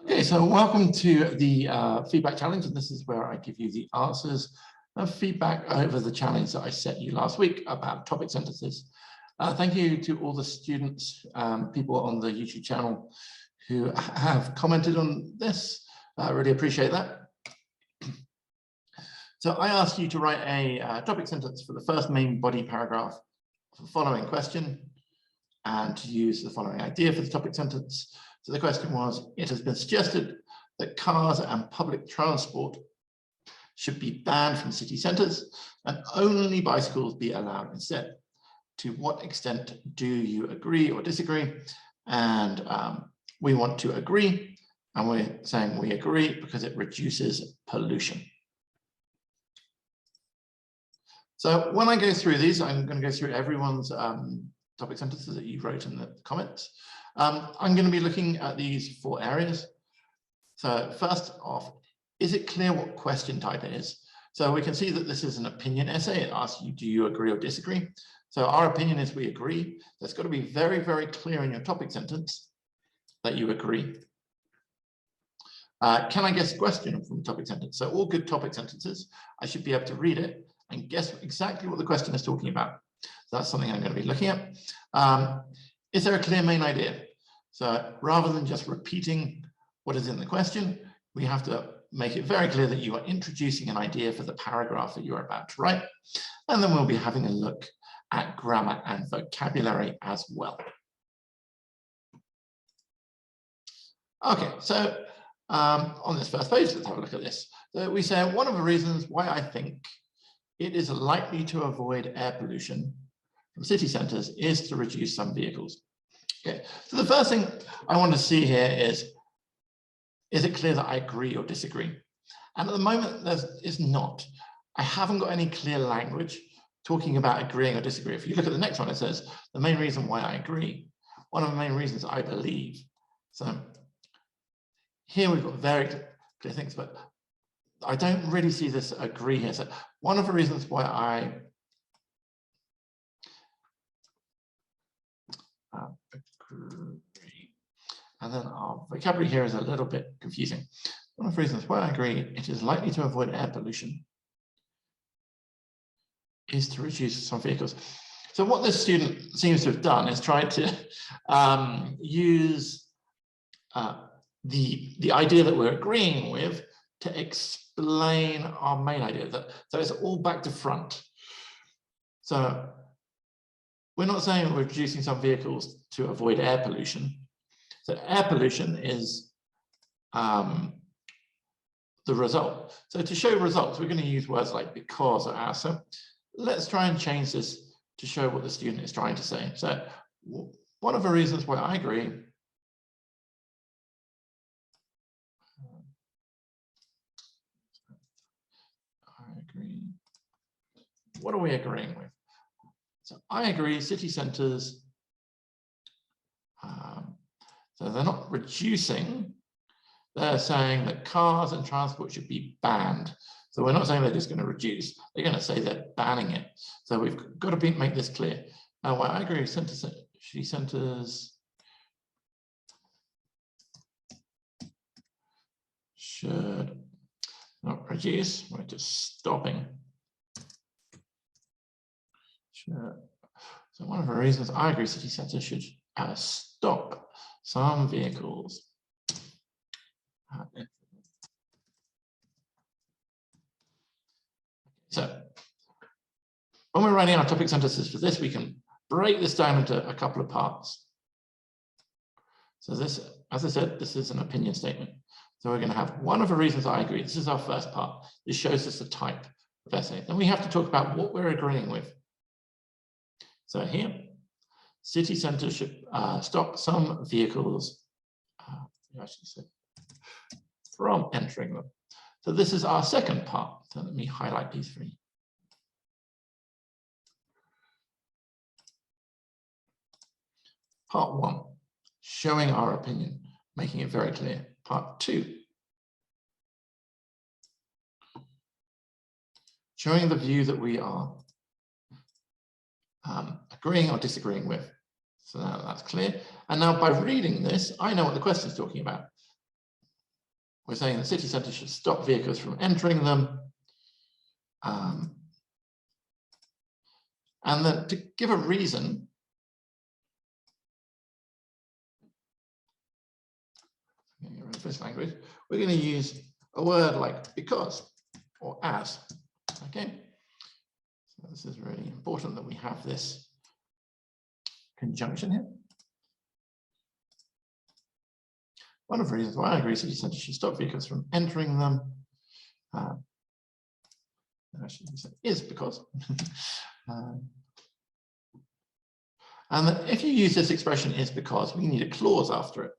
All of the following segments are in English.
Okay, so welcome to the feedback challenge, and this is where I give you the answers of feedback over the challenge that I set you last week about topic sentences. Thank you to all the students, people on the YouTube channel who have commented on this. I really appreciate that. So I asked you to write a topic sentence for the first main body paragraph of the following question and to use the following idea for the topic sentence. So the question was, it has been suggested that cars and public transport should be banned from city centres and only bicycles be allowed instead. To what extent do you agree or disagree? And we want to agree, and we're saying we agree because it reduces pollution. So when I go through these, I'm going to go through everyone's topic sentences that you wrote in the comments. I'm going to be looking at these 4 areas. So first off, is it clear what question type it is? So we can see that this is an opinion essay. It asks you, do you agree or disagree? So our opinion is we agree. That's got to be very, very clear in your topic sentence that you agree. Can I guess a question from the topic sentence? So all good topic sentences, I should be able to read it and guess exactly what the question is talking about. So that's something I'm going to be looking at. Is there a clear main idea? So rather than just repeating what is in the question, we have to make it very clear that you are introducing an idea for the paragraph that you're about to write. And then we'll be having a look at grammar and vocabulary as well. Okay, so on this first page, let's have a look at this. So we say one of the reasons why I think it is likely to avoid air pollution from city centres is to reduce some vehicles. Okay, so the first thing I want to see here is it clear that I agree or disagree? And at the moment, it's not. I haven't got any clear language talking about agreeing or disagree. If you look at the next one, it says the main reason why I agree, one of the main reasons I believe. So here we've got very clear things, but I don't really see this agree here. So one of the reasons why I agree, and then our vocabulary here is a little bit confusing. One of the reasons why I agree it is likely to avoid air pollution is to reduce some vehicles. So what this student seems to have done is tried to use the idea that we're agreeing with to explain our main idea. So it's all back to front. So we're not saying we're reducing some vehicles to avoid air pollution. So air pollution is the result. So to show results, we're going to use words like because or as. So let's try and change this to show what the student is trying to say. So one of the reasons why I agree what are we agreeing with? So I agree city centres, so they're not reducing, they're saying that cars and transport should be banned. So we're not saying they're just going to reduce, they're going to say they're banning it. So we've got to make this clear. Now, I agree city centres should not reduce, we're just stopping. Sure. So one of the reasons I agree city centres should stop some vehicles. So when we're writing our topic sentences for this, we can break this down into a couple of parts. So this, as I said, this is an opinion statement. So we're going to have one of the reasons I agree. This is our first part. This shows us the type of essay. Then we have to talk about what we're agreeing with. So here, city centres should stop some vehicles from entering them. So this is our second part. So let me highlight these 3. Part 1, showing our opinion, making it very clear. Part 2, showing the view that we are agreeing or disagreeing with. So now that's clear. And now by reading this, I know what the question is talking about. we're saying the city centre should stop vehicles from entering them. And then to give a reason, this language, we're going to use a word like because or as. Okay, so this is really important that we have this conjunction here. One of the reasons why I agree city centre should stop vehicles from entering them is because. And then if you use this expression is because, we need a clause after it.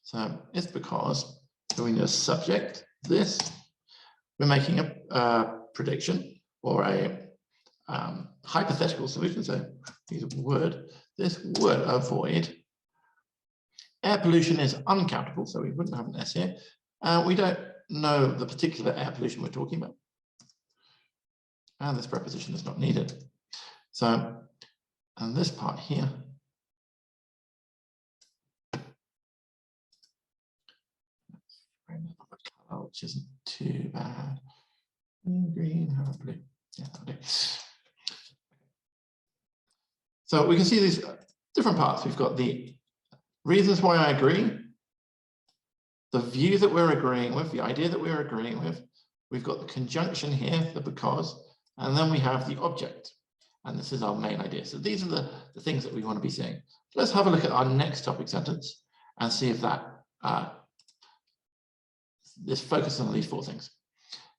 So it's because, so we need a subject, this, we're making a prediction or a hypothetical solution. So use a word, this would avoid. Air pollution is uncountable, so we wouldn't have an S here. We don't know the particular air pollution we're talking about. And this preposition is not needed. So, and this part here, which isn't too bad. Green, blue. Yeah, that'll do. So we can see these different parts. We've got the reasons why I agree, the view that we're agreeing with, the idea that we're agreeing with. We've got the conjunction here, the because, and then we have the object. And this is our main idea. So these are the things that we want to be seeing. Let's have a look at our next topic sentence and see if that this focuses on these four things.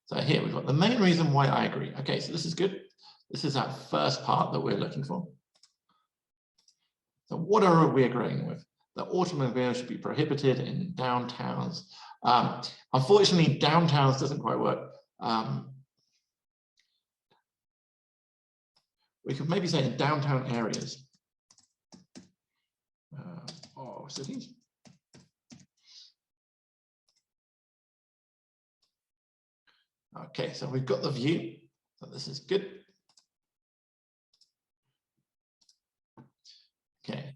So here we've got the main reason why I agree. Okay, so this is good. This is that first part that we're looking for. So what are we agreeing with? That automobiles should be prohibited in downtowns. Unfortunately, downtowns doesn't quite work. We could maybe say in downtown areas of cities. Okay, so we've got the view, so this is good. Okay,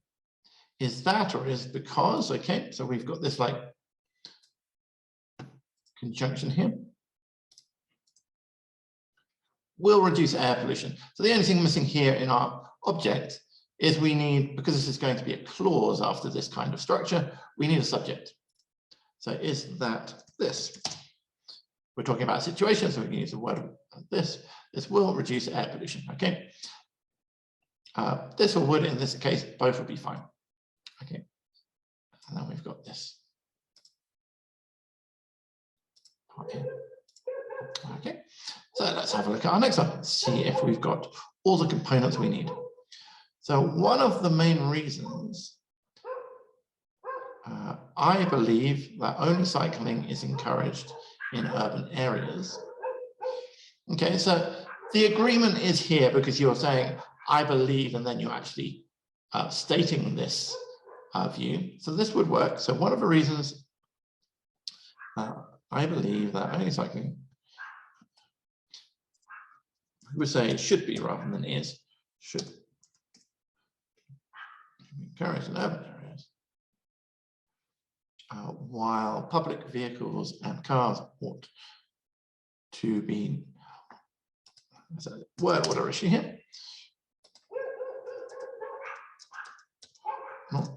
is that or is because? Okay, so we've got this like conjunction here. Will reduce air pollution. So the only thing missing here in our object is we need, because this is going to be a clause after this kind of structure, we need a subject. So is that this? We're talking about a situation, so we can use the word this. This will reduce air pollution, okay? This or would, in this case, both would be fine. Okay, and then we've got this. Okay. Okay, so let's have a look at our next one, see if we've got all the components we need. So one of the main reasons I believe that only cycling is encouraged in urban areas. Okay, so the agreement is here because you're saying, I believe, and then you're actually stating this view. So this would work. So one of the reasons I believe that only cycling, we would say it should be rather than is, should be encouraged in urban areas, while public vehicles and cars ought to be, word order issue here. Not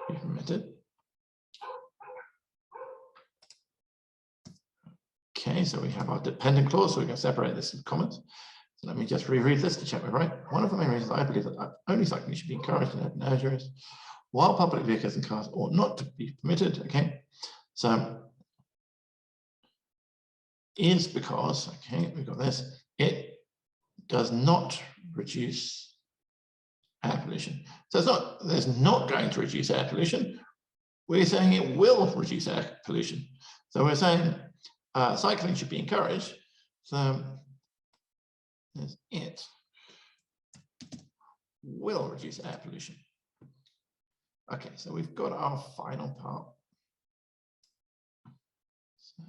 be permitted. Okay, so we have our dependent clause, so we can separate this in comments. So let me just reread this to check we're right. One of the main reasons I believe that only cycling should be encouraged in urban areas, while public vehicles and cars ought not to be permitted. Okay, so is because, okay, we've got this, it does not reduce air pollution. So it's not, there's not going to reduce air pollution. We're saying it will reduce air pollution. So we're saying cycling should be encouraged. So it will reduce air pollution. Okay, so we've got our final part. So,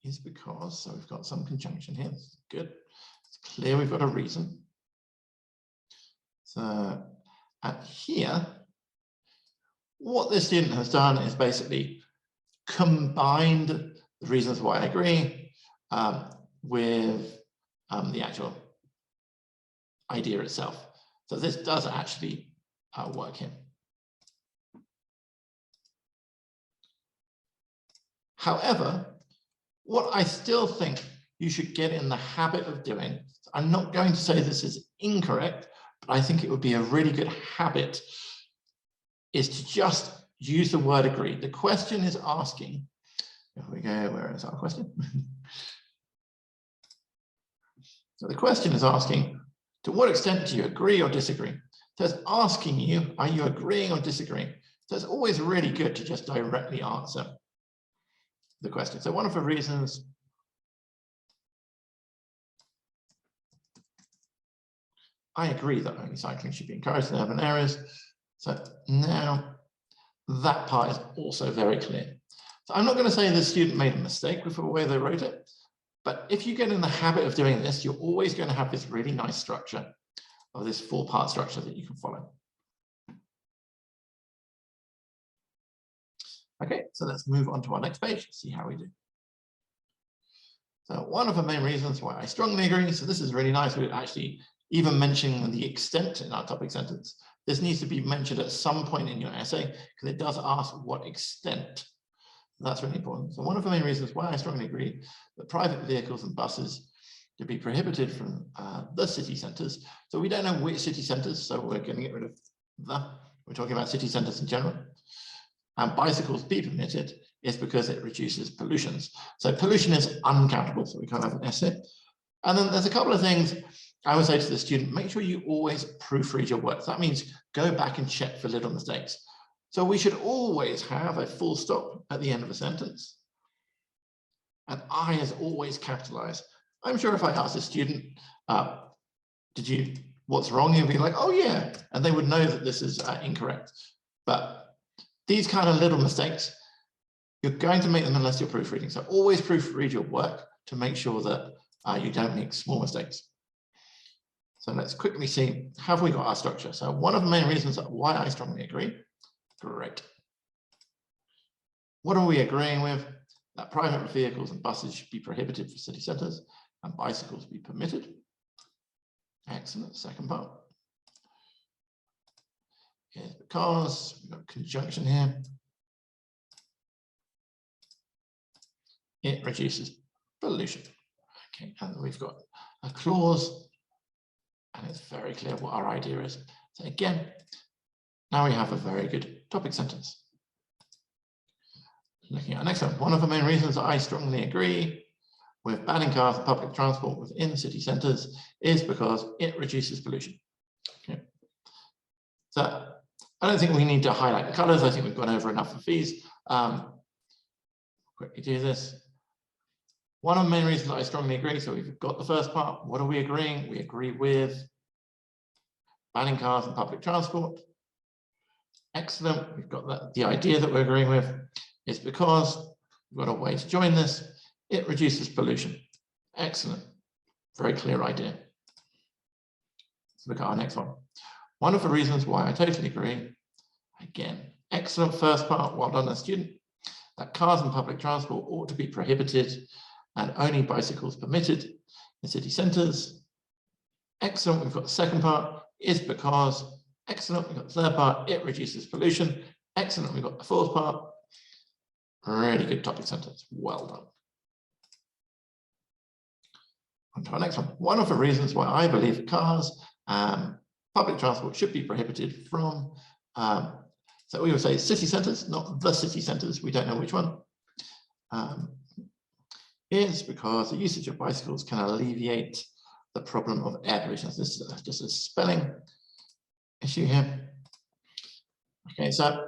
is because, so we've got some conjunction here. This is good. It's clear we've got a reason. So And here, what this student has done is basically combined the reasons why I agree with the actual idea itself. So this does actually work here. However, what I still think you should get in the habit of doing, I'm not going to say this is incorrect, but I think it would be a really good habit, is to just use the word agree. The question is asking, if we go, where is our question? So the question is asking, to what extent do you agree or disagree? So it's asking you, are you agreeing or disagreeing? So it's always really good to just directly answer the question. So one of the reasons I agree that only cycling should be encouraged in urban areas. So now that part is also very clear. So I'm not going to say the student made a mistake with the way they wrote it, but if you get in the habit of doing this, you're always going to have this really nice structure of this 4-part structure that you can follow. Okay, so let's move on to our next page, see how we do. So one of the main reasons why I strongly agree, so this is really nice, we're actually even mentioning the extent in our topic sentence. This needs to be mentioned at some point in your essay, because it does ask what extent. That's really important. So one of the main reasons why I strongly agree that private vehicles and buses to be prohibited from the city centres. So we don't know which city centres, so we're going to get rid of the. We're talking about city centres in general. And bicycles be permitted is because it reduces pollutions. So pollution is uncountable, so we can't have an essay. And then there's a couple of things I would say to the student, make sure you always proofread your words. That means go back and check for little mistakes. So we should always have a full stop at the end of a sentence. And I is always capitalized. I'm sure if I asked a student, what's wrong? He'd be like, oh yeah. And they would know that this is incorrect. But these kind of little mistakes, you're going to make them unless you're proofreading. So always proofread your work to make sure that you don't make small mistakes. So let's quickly see, have we got our structure? So one of the main reasons why I strongly agree, great. What are we agreeing with? That private vehicles and buses should be prohibited for city centres and bicycles be permitted. Excellent, second part. Here's because, we've got a conjunction here. It reduces pollution. Okay, and we've got a clause, and it's very clear what our idea is. So again, now we have a very good topic sentence. Looking at our next one, one of the main reasons I strongly agree with banning cars and public transport within city centres is because it reduces pollution. Okay. So I don't think we need to highlight the colours. I think we've gone over enough of these. Quickly do this. One of the main reasons I strongly agree, so we've got the first part. What are we agreeing? We agree with banning cars and public transport. Excellent. We've got the idea that we're agreeing with is because we've got a way to join this. It reduces pollution. Excellent. Very clear idea. Let's look at our next one. One of the reasons why I totally agree, again, excellent first part, well done, student, that cars and public transport ought to be prohibited and only bicycles permitted in city centres. Excellent, we've got the second part, is because. Excellent, we've got the third part, it reduces pollution. Excellent, we've got the fourth part. Really good topic sentence, well done. On to our next one. One of the reasons why I believe cars, public transport should be prohibited from, so we would say city centres, not the city centres, we don't know which one, is because the usage of bicycles can alleviate the problem of air pollution. This is just a spelling issue here. Okay, so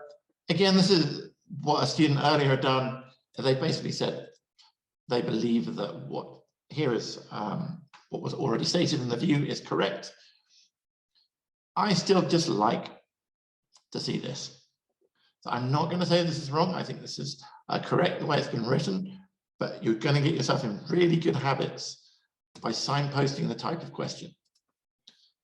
again, this is what a student earlier had done. They basically said they believe that what here is what was already stated in the view is correct. I still just like to see this. So I'm not going to say this is wrong. I think this is correct the way it's been written, but you're going to get yourself in really good habits by signposting the type of question.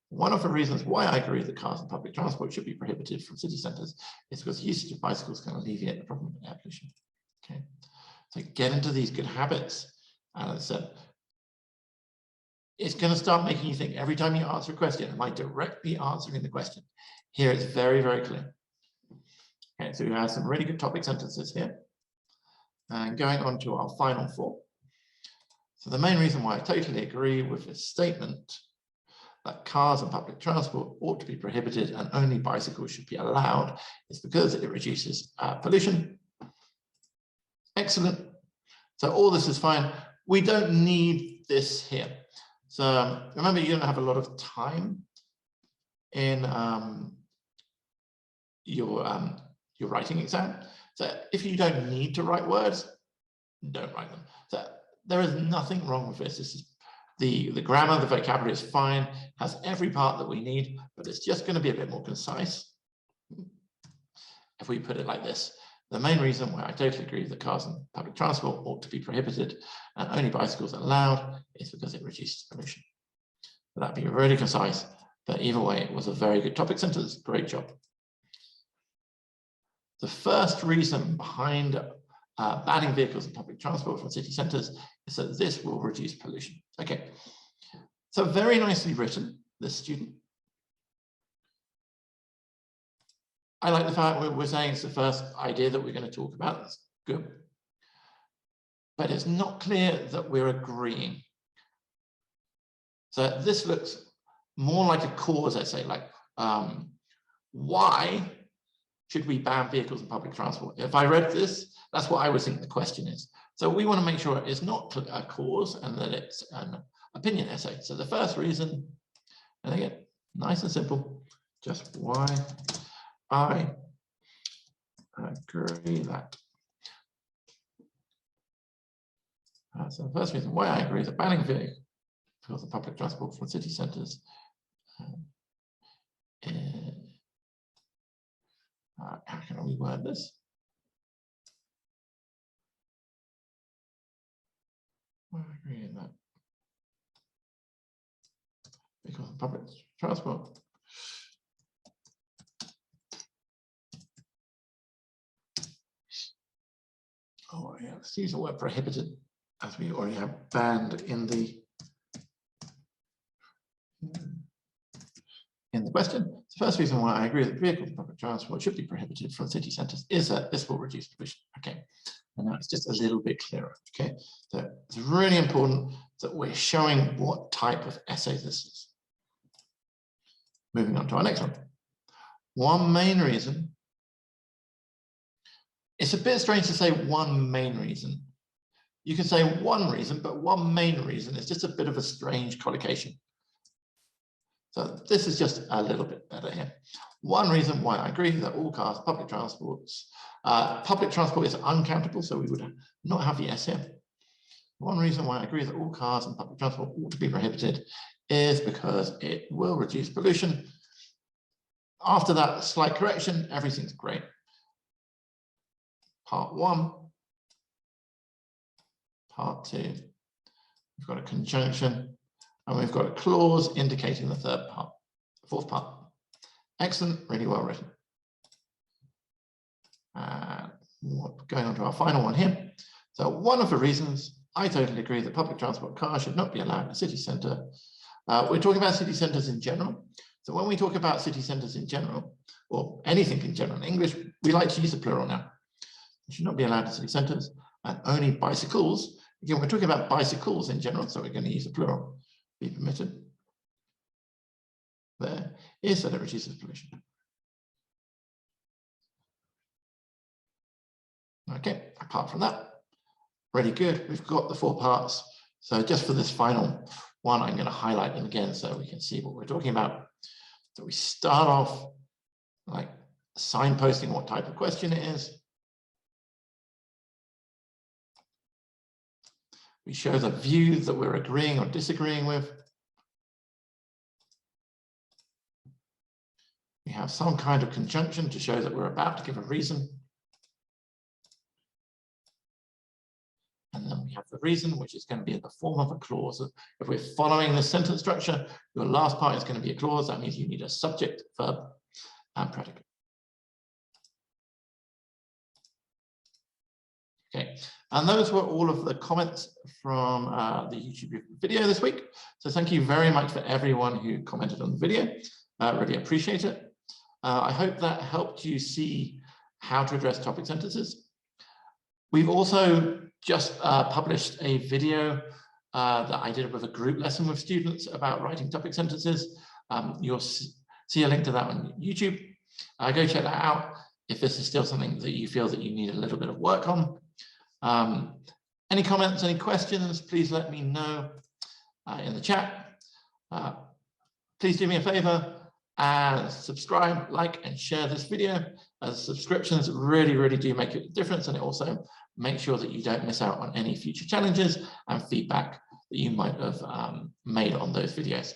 One of the reasons why I agree that cars and public transport should be prohibited from city centres is because usage of bicycles can alleviate the problem of air pollution. Okay, so get into these good habits, and as I said, it's going to start making you think every time you answer a question, am I directly answering the question? Here it's very, very clear. Okay, so we have some really good topic sentences here. And going on to our final four. So the main reason why I totally agree with this statement that cars and public transport ought to be prohibited and only bicycles should be allowed is because it reduces pollution. Excellent. So all this is fine. We don't need this here. So remember, you don't have a lot of time in your writing exam. So if you don't need to write words, don't write them. So there is nothing wrong with this. This is the grammar, the vocabulary is fine, has every part that we need, but it's just going to be a bit more concise if we put it like this. The main reason why I totally agree that cars and public transport ought to be prohibited and only bicycles allowed is because it reduces pollution. So that'd be really concise, but either way, it was a very good topic sentence. Great job. The first reason behind banning vehicles and public transport from city centres is that this will reduce pollution. Okay, so very nicely written, this student. I like the fact we're saying it's the first idea that we're going to talk about. That's good. But it's not clear that we're agreeing. So this looks more like a cause essay, like why should we ban vehicles and public transport? If I read this, that's what I would think the question is. So we want to make sure it's not a cause and that it's an opinion essay. So the first reason, and again, nice and simple, just why I agree that. So the first reason why I agree that banning vehicles and public transport from city centres how can we word this? I agree with that. Because of public transport. Oh yeah, let's use the word prohibited, as we already have banned in the question. The first reason why I agree that vehicles and public transport should be prohibited from city centres is that this will reduce pollution. Okay, and now it's just a little bit clearer. Okay, so it's really important that we're showing what type of essay this is. Moving on to our next one. One main reason. It's a bit strange to say one main reason. You can say one reason, but one main reason is just a bit of a strange collocation. So this is just a little bit better here. One reason why I agree that all cars, public transport is uncountable, so we would not have the S here. One reason why I agree that all cars and public transport ought to be prohibited is because it will reduce pollution. After that slight correction, everything's great. Part one. Part two. We've got a conjunction. And we've got a clause indicating the fourth part. Excellent, really well written. Going on to our final one here. So one of the reasons I totally agree that public transport cars should not be allowed in a city centre. We're talking about city centres in general. So when we talk about city centres in general, or anything in general in English, we like to use the plural now. It should not be allowed in city centres, and only bicycles. Again, we're talking about bicycles in general, so we're going to use the plural. Be permitted. There is that it reduces pollution. Okay, apart from that, really good. We've got the four parts. So just for this final one, I'm going to highlight them again so we can see what we're talking about. So we start off like signposting what type of question it is. We show the view that we're agreeing or disagreeing with. We have some kind of conjunction to show that we're about to give a reason. And then we have the reason, which is going to be in the form of a clause. If we're following the sentence structure, your last part is going to be a clause. That means you need a subject, verb, and predicate. Okay, and those were all of the comments from the YouTube video this week. So thank you very much for everyone who commented on the video. Really appreciate it. I hope that helped you see how to address topic sentences. We've also just published a video that I did with a group lesson with students about writing topic sentences. You'll see a link to that on YouTube. Go check that out if this is still something that you feel that you need a little bit of work on. Any comments, any questions, please let me know in the chat. Please do me a favor and subscribe, like, and share this video, as subscriptions really do make a difference, and it also makes sure that you don't miss out on any future challenges and feedback that you might have made on those videos.